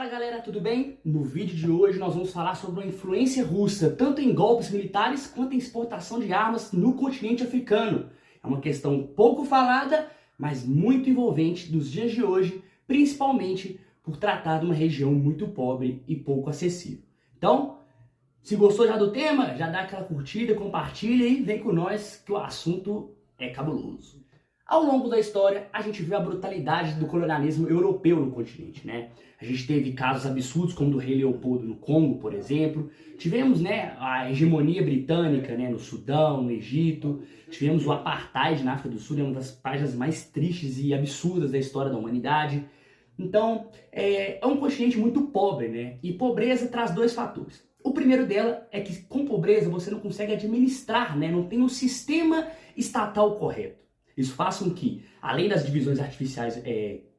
Fala galera, tudo bem? No vídeo de hoje nós vamos falar sobre a influência russa, tanto em golpes militares quanto em exportação de armas no continente africano. É uma questão pouco falada, mas muito envolvente dos dias de hoje, principalmente por tratar de uma região muito pobre e pouco acessível. Então, se gostou já do tema, já dá aquela curtida, compartilha e vem com nós que o assunto é cabuloso. Ao longo da história, a gente viu a brutalidade do colonialismo europeu no continente, né? A gente teve casos absurdos como o do rei Leopoldo no Congo, por exemplo. Tivemos, a hegemonia britânica, no Sudão, no Egito. Tivemos o apartheid na África do Sul, uma das páginas mais tristes e absurdas da história da humanidade. Então, é um continente muito pobre, né? E pobreza traz dois fatores. O primeiro dela é que com pobreza você não consegue administrar, não tem um sistema estatal correto. Isso faz com que, além das divisões artificiais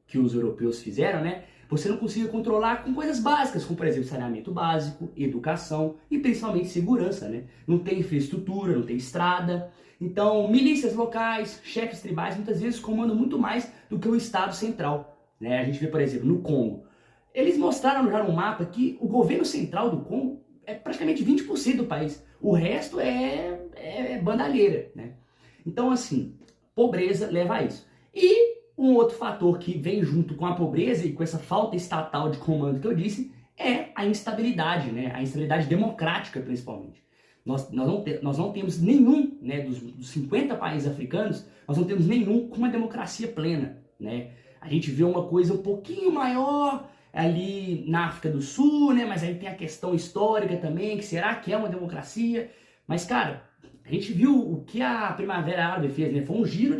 que os europeus fizeram, você não consiga controlar com coisas básicas, como por exemplo saneamento básico, educação e principalmente segurança, Não tem infraestrutura, não tem estrada. Então, milícias locais, chefes tribais, muitas vezes comandam muito mais do que o Estado central. A gente vê, por exemplo, no Congo. Eles mostraram já no mapa que o governo central do Congo é praticamente 20% do país. O resto é bandalheira, Então, assim, pobreza leva a isso. E um outro fator que vem junto com a pobreza e com essa falta estatal de comando que eu disse é a instabilidade, a instabilidade democrática principalmente. Nós não temos nenhum, dos 50 países africanos, nós não temos nenhum com uma democracia plena, A gente vê uma coisa um pouquinho maior ali na África do Sul, mas aí tem a questão histórica também, que será que é uma democracia? Mas, cara, a gente viu o que a Primavera Árabe fez, Foi um giro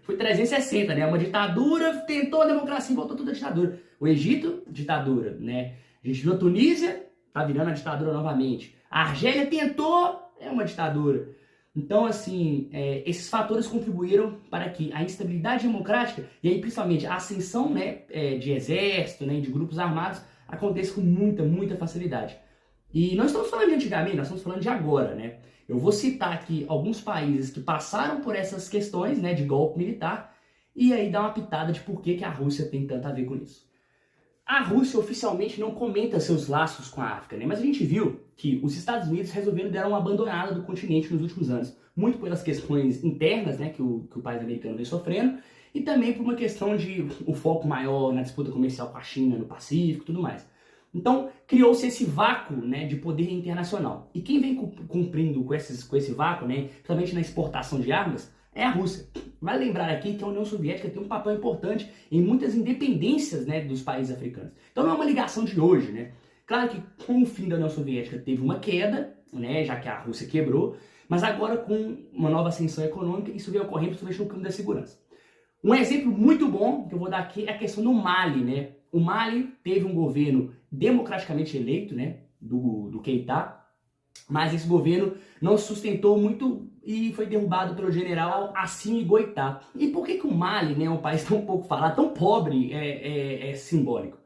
foi 360, Uma ditadura, tentou a democracia e voltou tudo a ditadura. O Egito, ditadura, A gente viu a Tunísia, tá virando a ditadura novamente. A Argélia tentou, é uma ditadura. Então, assim, esses fatores contribuíram para que a instabilidade democrática, e aí principalmente a ascensão de exército, de grupos armados, aconteça com muita facilidade. E não estamos falando de antigamente, nós estamos falando de agora, Eu vou citar aqui alguns países que passaram por essas questões, de golpe militar, e aí dar uma pitada de por que a Rússia tem tanto a ver com isso. A Rússia oficialmente não comenta seus laços com a África, mas a gente viu que os Estados Unidos resolveram dar uma abandonada do continente nos últimos anos, muito pelas questões internas, que o país americano vem sofrendo, e também por uma questão de o foco maior na disputa comercial com a China no Pacífico e tudo mais. Então, criou-se esse vácuo de poder internacional. E quem vem cumprindo com esse vácuo, principalmente na exportação de armas, é a Rússia. Vale lembrar aqui que a União Soviética tem um papel importante em muitas independências dos países africanos. Então não é uma ligação de hoje, Claro que com o fim da União Soviética teve uma queda, já que a Rússia quebrou, mas agora com uma nova ascensão econômica, isso vem ocorrendo principalmente no campo da segurança. Um exemplo muito bom que eu vou dar aqui é a questão do Mali, O Mali teve um governo democraticamente eleito, do Keïta, mas esse governo não se sustentou muito e foi derrubado pelo general Assimi Goïta. E por que o Mali, um país tão pouco falado, tão pobre, é simbólico?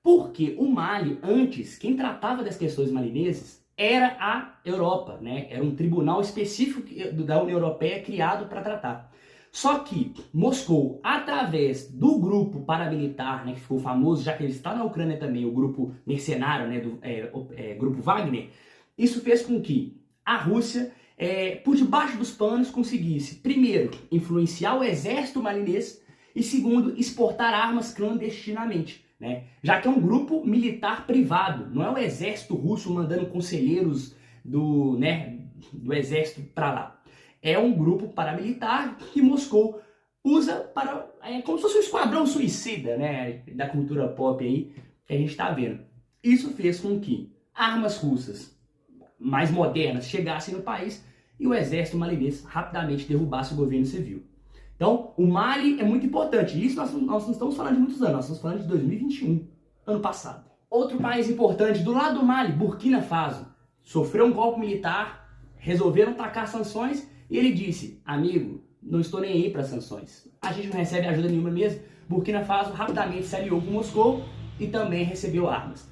Porque o Mali, antes, quem tratava das questões malineses era a Europa, Era um tribunal específico da União Europeia criado para tratar. Só que Moscou, através do grupo paramilitar, que ficou famoso, já que ele está na Ucrânia também, o grupo mercenário, grupo Wagner, isso fez com que a Rússia, por debaixo dos panos, conseguisse, primeiro, influenciar o exército malinês e, segundo, exportar armas clandestinamente, já que é um grupo militar privado, não é o exército russo mandando conselheiros do exército para lá. É um grupo paramilitar que Moscou usa para, como se fosse um esquadrão suicida, da cultura pop aí, que a gente está vendo. Isso fez com que armas russas mais modernas chegassem no país e o exército malinês rapidamente derrubasse o governo civil. Então, o Mali é muito importante. Isso nós não estamos falando de muitos anos, nós estamos falando de 2021, ano passado. Outro país importante do lado do Mali, Burkina Faso, sofreu um golpe militar, resolveram tacar sanções. E ele disse, amigo, não estou nem aí para sanções. A gente não recebe ajuda nenhuma mesmo. Burkina Faso rapidamente se aliou com Moscou e também recebeu armas.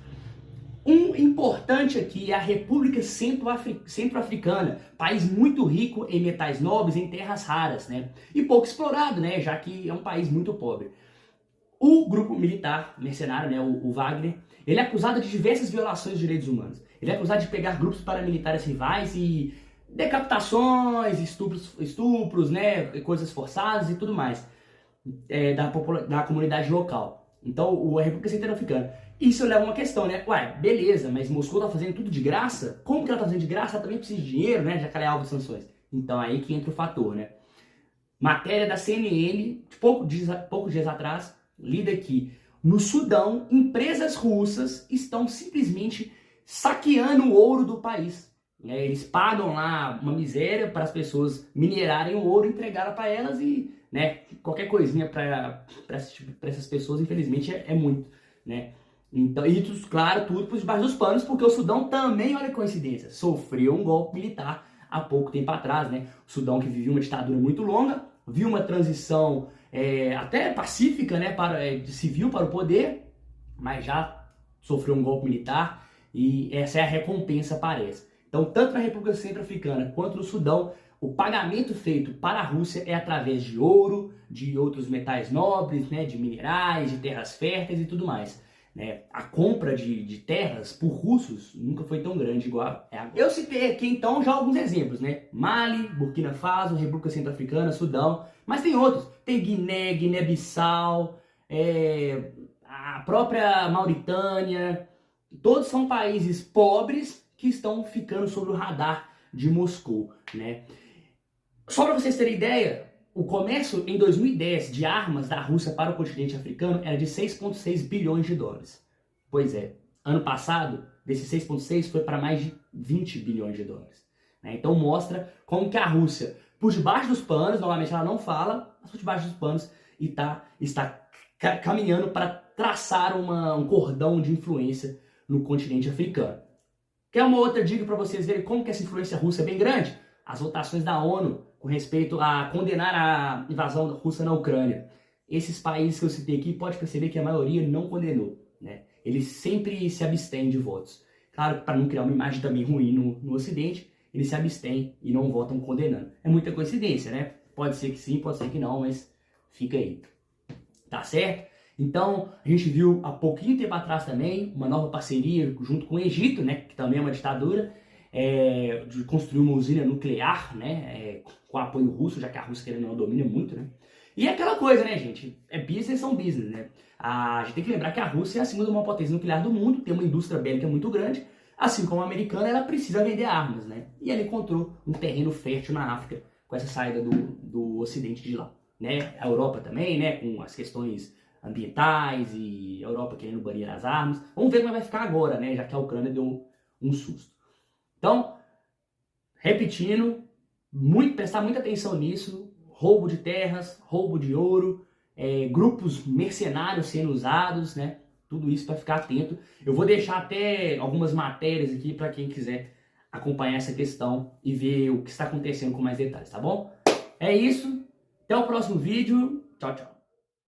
Um importante aqui é a República Centro-Africana, país muito rico em metais nobres, em terras raras, E pouco explorado, já que é um país muito pobre. O grupo militar mercenário, né, o Wagner, ele é acusado de diversas violações de direitos humanos. Ele é acusado de pegar grupos paramilitares rivais e decapitações, estupros, né, coisas forçadas e tudo mais da comunidade local. Então, a República Centro-Africana. Isso leva a uma questão, né? Ué, beleza, mas Moscou tá fazendo tudo de graça? Como que ela tá fazendo de graça? Ela também precisa de dinheiro, né? Já que ela é alvo de sanções. Então, aí que entra o fator, né? Matéria da CNN, de poucos dias atrás, lida que no Sudão, empresas russas estão simplesmente saqueando o ouro do país. Eles pagam lá uma miséria para as pessoas minerarem o ouro, entregarem para elas e, né, qualquer coisinha para essas pessoas, infelizmente, é muito, né? Então, e claro, tudo por debaixo dos panos, porque o Sudão também, olha a coincidência, sofreu um golpe militar há pouco tempo atrás, né? O Sudão, que vivia uma ditadura muito longa, viu uma transição até pacífica, né, de civil para o poder, mas já sofreu um golpe militar e essa é a recompensa, parece. Então, tanto na República Centro-Africana quanto no Sudão, o pagamento feito para a Rússia é através de ouro, de outros metais nobres, né, de minerais, de terras férteis e tudo mais. Né? A compra de terras por russos nunca foi tão grande igual é agora. Eu citei aqui então já alguns exemplos, né? Mali, Burkina Faso, República Centro-Africana, Sudão, mas tem outros. Tem Guiné, Guiné-Bissau, a própria Mauritânia. Todos são países pobres que estão ficando sobre o radar de Moscou, né? Só para vocês terem ideia, o comércio em 2010 de armas da Rússia para o continente africano era de 6,6 bilhões de dólares. Pois é, ano passado, desses 6,6 foi para mais de 20 bilhões de dólares. Né? Então mostra como que a Rússia, por debaixo dos panos, normalmente ela não fala, mas por debaixo dos panos está caminhando para traçar um cordão de influência no continente africano. Quer uma outra dica para vocês verem como que essa influência russa é bem grande? As votações da ONU com respeito a condenar a invasão russa na Ucrânia. Esses países que eu citei aqui, pode perceber que a maioria não condenou. Né? Eles sempre se abstêm de votos. Claro, para não criar uma imagem também ruim no Ocidente, eles se abstêm e não votam condenando. É muita coincidência, né? Pode ser que sim, pode ser que não, mas fica aí. Tá certo? Então, a gente viu há pouquinho tempo atrás também uma nova parceria junto com o Egito, né, que também é uma ditadura, de construir uma usina nuclear, né, com apoio russo, já que a Rússia querendo não domina muito, né. E é aquela coisa, né, gente, business são business, né. A gente tem que lembrar que a Rússia é a segunda maior potência nuclear do mundo, tem uma indústria bélica muito grande, assim como a americana, ela precisa vender armas, né. E ela encontrou um terreno fértil na África com essa saída do Ocidente de lá, né. A Europa também, né, com as questões ambientais e a Europa querendo banir as armas. Vamos ver como vai ficar agora, né, já que a Ucrânia deu um susto. Então, repetindo, prestar muita atenção nisso, roubo de terras, roubo de ouro, grupos mercenários sendo usados, né, tudo isso para ficar atento. Eu vou deixar até algumas matérias aqui para quem quiser acompanhar essa questão e ver o que está acontecendo com mais detalhes, tá bom? É isso, até o próximo vídeo, tchau, tchau.